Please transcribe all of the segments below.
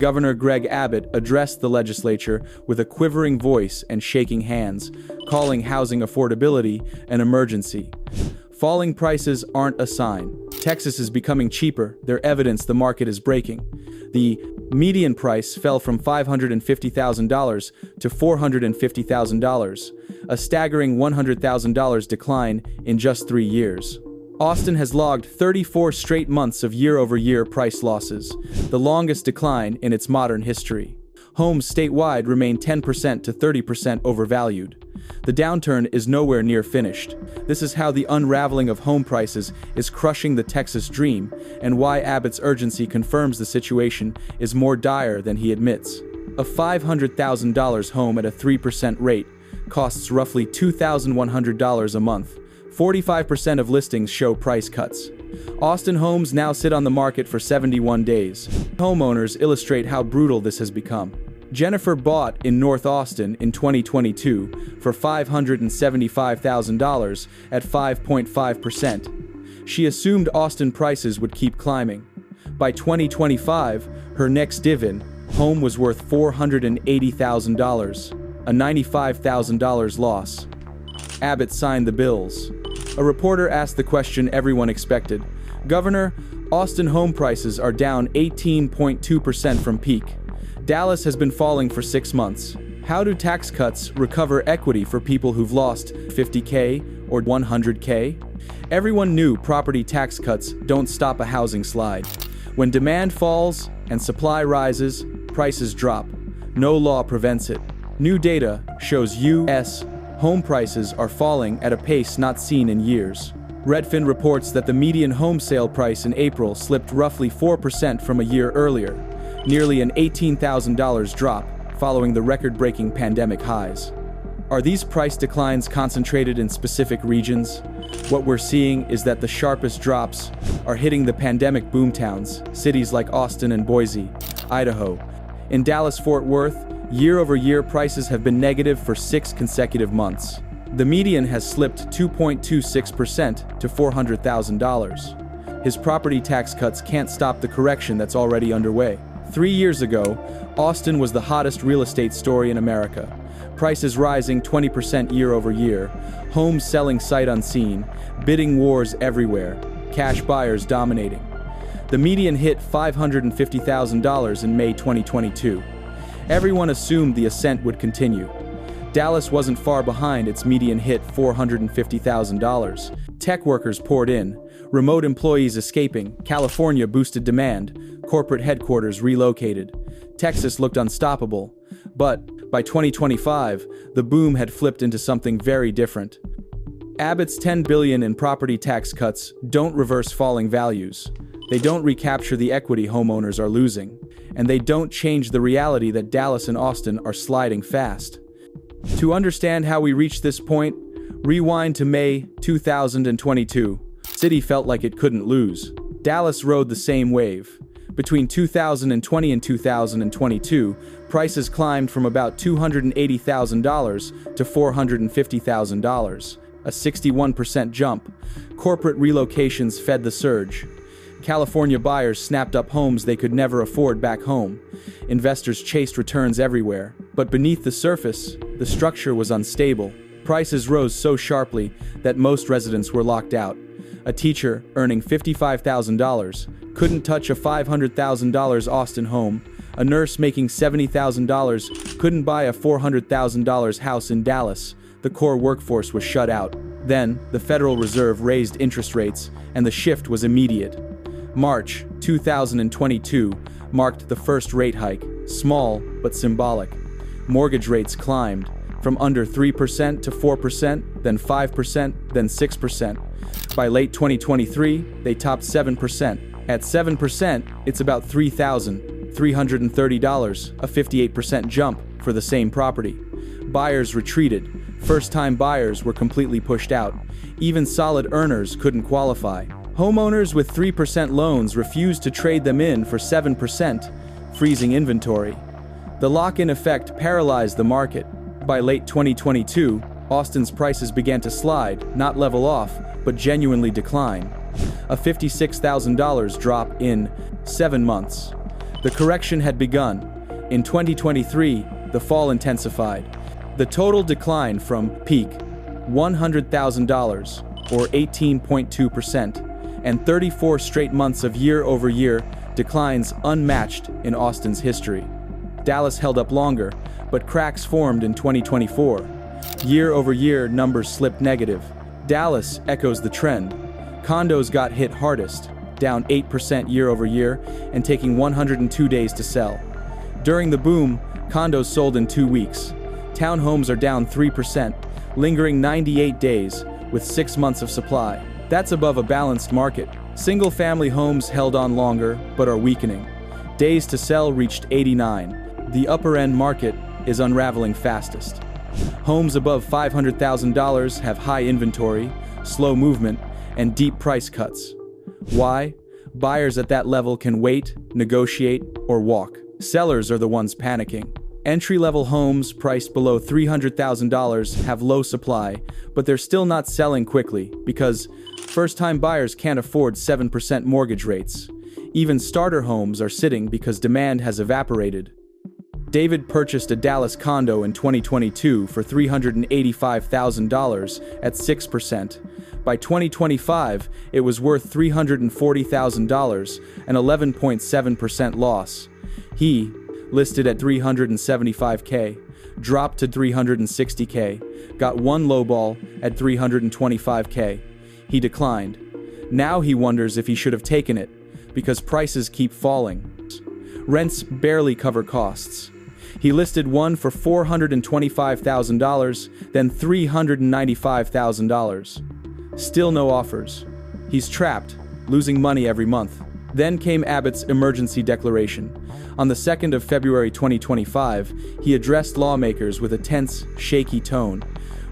Governor Greg Abbott addressed the legislature with a quivering voice and shaking hands, calling housing affordability an emergency. Falling prices aren't a sign. Texas is becoming cheaper. They're evidence the market is breaking. The median price fell from $550,000 to $450,000, a staggering $100,000 decline in just 3 years. Austin has logged 34 straight months of year-over-year price losses, the longest decline in its modern history. Homes statewide remain 10% to 30% overvalued. The downturn is nowhere near finished. This is how the unraveling of home prices is crushing the Texas dream, and why Abbott's urgency confirms the situation is more dire than he admits. A $500,000 home at a 3% rate costs roughly $2,100 a month. 45% of listings show price cuts. Austin homes now sit on the market for 71 days. Homeowners illustrate how brutal this has become. Jennifer bought in North Austin in 2022 for $575,000 at 5.5%. She assumed Austin prices would keep climbing. By 2025, her next div-in home was worth $480,000, a $95,000 loss. Abbott signed the bills. A reporter asked the question everyone expected. Governor, Austin home prices are down 18.2% from peak. Dallas has been falling for 6 months. How do tax cuts recover equity for people who've lost $50K or $100K? Everyone knew property tax cuts don't stop a housing slide. When demand falls and supply rises, prices drop. No law prevents it. New data shows U.S. home prices are falling at a pace not seen in years. Redfin reports that the median home sale price in April slipped roughly 4% from a year earlier, nearly an $18,000 drop following the record-breaking pandemic highs. Are these price declines concentrated in specific regions? What we're seeing is that the sharpest drops are hitting the pandemic boomtowns, cities like Austin and Boise, Idaho. In Dallas-Fort Worth, year-over-year prices have been negative for 6 consecutive months. The median has slipped 2.26% to $400,000. His property tax cuts can't stop the correction that's already underway. 3 years ago, Austin was the hottest real estate story in America. Prices rising 20% year-over-year, homes selling sight unseen, bidding wars everywhere, cash buyers dominating. The median hit $550,000 in May 2022. Everyone assumed the ascent would continue. Dallas wasn't far behind. Its median hit $450,000. Tech workers poured in, remote employees escaping, California boosted demand, corporate headquarters relocated. Texas looked unstoppable. But by 2025, the boom had flipped into something very different. Abbott's $10 billion in property tax cuts don't reverse falling values. They don't recapture the equity homeowners are losing. And they don't change the reality that Dallas and Austin are sliding fast. To understand how we reached this point, rewind to May 2022. City felt like it couldn't lose. Dallas rode the same wave. Between 2020 and 2022, prices climbed from about $280,000 to $450,000, a 61% jump. Corporate relocations fed the surge. California buyers snapped up homes they could never afford back home. Investors chased returns everywhere. But beneath the surface, the structure was unstable. Prices rose so sharply that most residents were locked out. A teacher earning $55,000 couldn't touch a $500,000 Austin home. A nurse making $70,000 couldn't buy a $400,000 house in Dallas. The core workforce was shut out. Then, the Federal Reserve raised interest rates, and the shift was immediate. March 2022 marked the first rate hike, small but symbolic. Mortgage rates climbed from under 3% to 4%, then 5%, then 6%. By late 2023, they topped 7%. At 7%, it's about $3,330, a 58% jump for the same property. Buyers retreated. First-time buyers were completely pushed out. Even solid earners couldn't qualify. Homeowners with 3% loans refused to trade them in for 7%, freezing inventory. The lock-in effect paralyzed the market. By late 2022, Austin's prices began to slide, not level off, but genuinely decline. A $56,000 drop in 7 months. The correction had begun. In 2023, the fall intensified. The total decline from peak $100,000, or 18.2%, and 34 straight months of year-over-year declines unmatched in Austin's history. Dallas held up longer, but cracks formed in 2024. Year-over-year numbers slipped negative. Dallas echoes the trend. Condos got hit hardest, down 8% year-over-year and taking 102 days to sell. During the boom, condos sold in 2 weeks. Townhomes are down 3%, lingering 98 days, with 6 months of supply. That's above a balanced market. Single-family homes held on longer, but are weakening. Days to sell reached 89. The upper-end market is unraveling fastest. Homes above $500,000 have high inventory, slow movement, and deep price cuts. Why? Buyers at that level can wait, negotiate, or walk. Sellers are the ones panicking. Entry-level homes priced below $300,000 have low supply, but they're still not selling quickly because first-time buyers can't afford 7% mortgage rates. Even starter homes are sitting because demand has evaporated. David purchased a Dallas condo in 2022 for $385,000 at 6%. By 2025, it was worth $340,000, an 11.7% loss. He, listed at $375K, dropped to $360K, got one lowball at $325K. He declined. Now he wonders if he should have taken it, because prices keep falling. Rents barely cover costs. He listed one for $425,000, then $395,000. Still no offers. He's trapped, losing money every month. Then came Abbott's emergency declaration. On the 2nd of February 2025, he addressed lawmakers with a tense, shaky tone.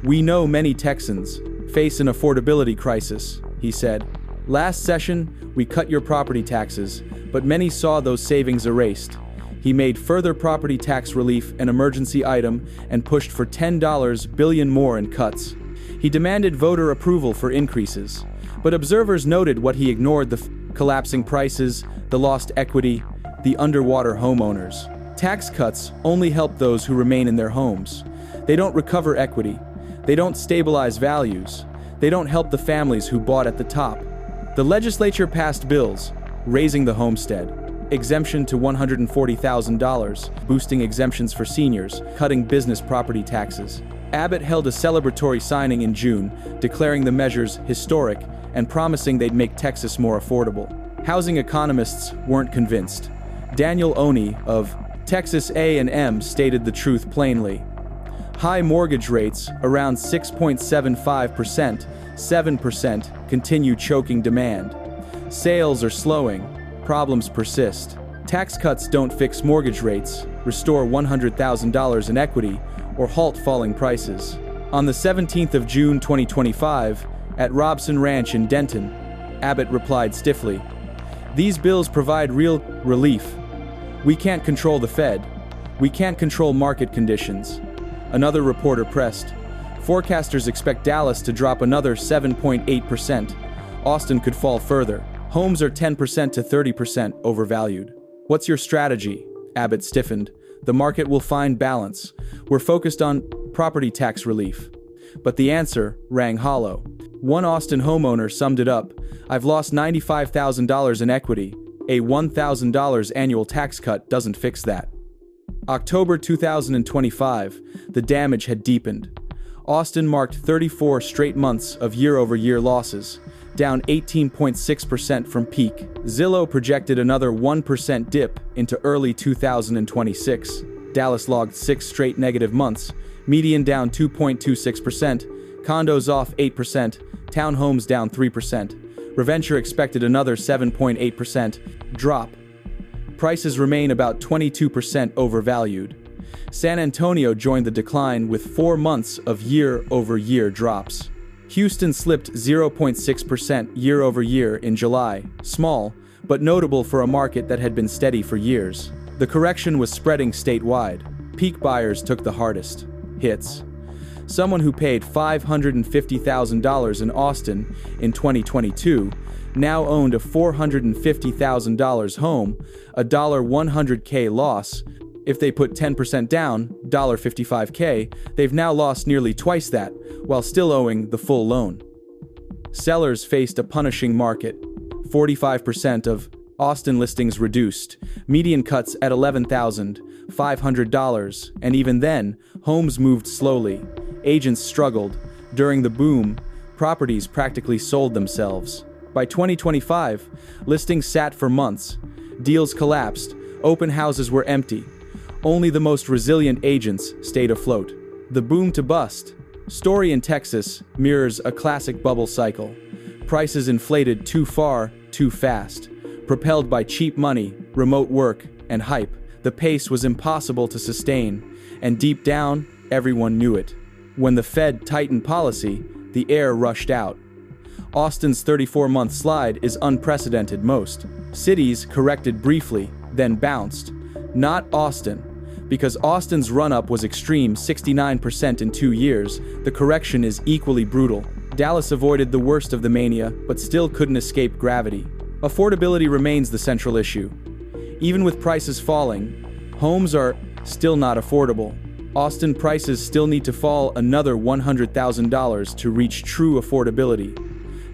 "We know many Texans face an affordability crisis," he said. "Last session, we cut your property taxes, but many saw those savings erased." He made further property tax relief an emergency item and pushed for $10 billion more in cuts. He demanded voter approval for increases, but observers noted what he ignored: the collapsing prices, the lost equity, the underwater homeowners. Tax cuts only help those who remain in their homes. They don't recover equity. They don't stabilize values. They don't help the families who bought at the top. The legislature passed bills, raising the homestead exemption to $140,000, boosting exemptions for seniors, cutting business property taxes. Abbott held a celebratory signing in June, declaring the measures historic and promising they'd make Texas more affordable. Housing economists weren't convinced. Daniel Oney of Texas A&M stated the truth plainly. High mortgage rates, around 6.75%, 7%, continue choking demand. Sales are slowing. Problems persist. Tax cuts don't fix mortgage rates, restore $100,000 in equity, or halt falling prices. On the 17th of June 2025, at Robson Ranch in Denton, Abbott replied stiffly, "These bills provide real relief. We can't control the Fed. We can't control market conditions." Another reporter pressed, "Forecasters expect Dallas to drop another 7.8%. Austin could fall further. Homes are 10% to 30% overvalued." "What's your strategy?" Abbott stiffened. "The market will find balance. We're focused on property tax relief." But the answer rang hollow. One Austin homeowner summed it up: "I've lost $95,000 in equity. A $1,000 annual tax cut doesn't fix that." October 2025, the damage had deepened. Austin marked 34 straight months of year-over-year losses, down 18.6% from peak. Zillow projected another 1% dip into early 2026. Dallas logged 6 straight negative months, median down 2.26%, condos off 8%, townhomes down 3%. Reventure expected another 7.8% drop. Prices remain about 22% overvalued. San Antonio joined the decline with 4 months of year-over-year drops. Houston slipped 0.6% year-over-year in July, small, but notable for a market that had been steady for years. The correction was spreading statewide. Peak buyers took the hardest hits. Someone who paid $550,000 in Austin in 2022 now owned a $450,000 home, a $100K loss. If they put 10% down, $55K, they've now lost nearly twice that, while still owing the full loan. Sellers faced a punishing market. 45% of Austin listings reduced, median cuts at $11,500, and even then, homes moved slowly. Agents struggled. During the boom, properties practically sold themselves. By 2025, listings sat for months. Deals collapsed. Open houses were empty. Only the most resilient agents stayed afloat. The boom to bust story in Texas mirrors a classic bubble cycle. Prices inflated too far, too fast. Propelled by cheap money, remote work, and hype, the pace was impossible to sustain, and deep down, everyone knew it. When the Fed tightened policy, the air rushed out. Austin's 34-month slide is unprecedented. Most cities corrected briefly, then bounced. Not Austin. Because Austin's run-up was extreme, 69% in 2 years, the correction is equally brutal. Dallas avoided the worst of the mania, but still couldn't escape gravity. Affordability remains the central issue. Even with prices falling, homes are still not affordable. Austin prices still need to fall another $100,000 to reach true affordability.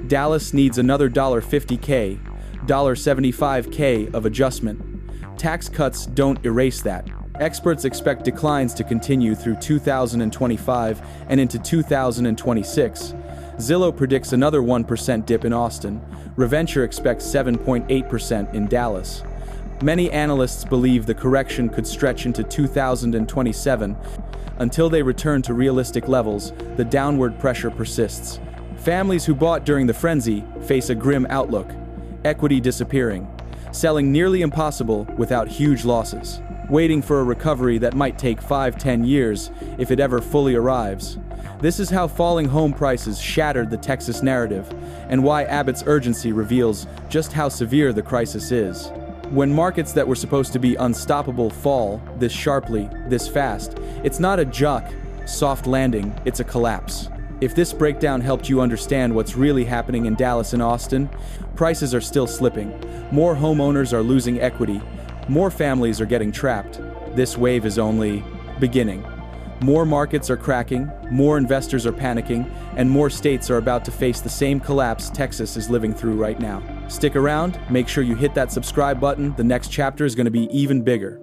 Dallas needs another $50K, $75K of adjustment. Tax cuts don't erase that. Experts expect declines to continue through 2025 and into 2026. Zillow predicts another 1% dip in Austin. Reventure expects 7.8% in Dallas. Many analysts believe the correction could stretch into 2027. Until they return to realistic levels, the downward pressure persists. Families who bought during the frenzy face a grim outlook. Equity disappearing. Selling nearly impossible without huge losses. Waiting for a recovery that might take 5-10 years if it ever fully arrives. This is how falling home prices shattered the Texas narrative, and why Abbott's urgency reveals just how severe the crisis is. When markets that were supposed to be unstoppable fall this sharply, this fast, it's not a soft landing, it's a collapse. If this breakdown helped you understand what's really happening in Dallas and Austin, prices are still slipping. More homeowners are losing equity. More families are getting trapped. This wave is only beginning. More markets are cracking, more investors are panicking, and more states are about to face the same collapse Texas is living through right now. Stick around, make sure you hit that subscribe button. The next chapter is going to be even bigger.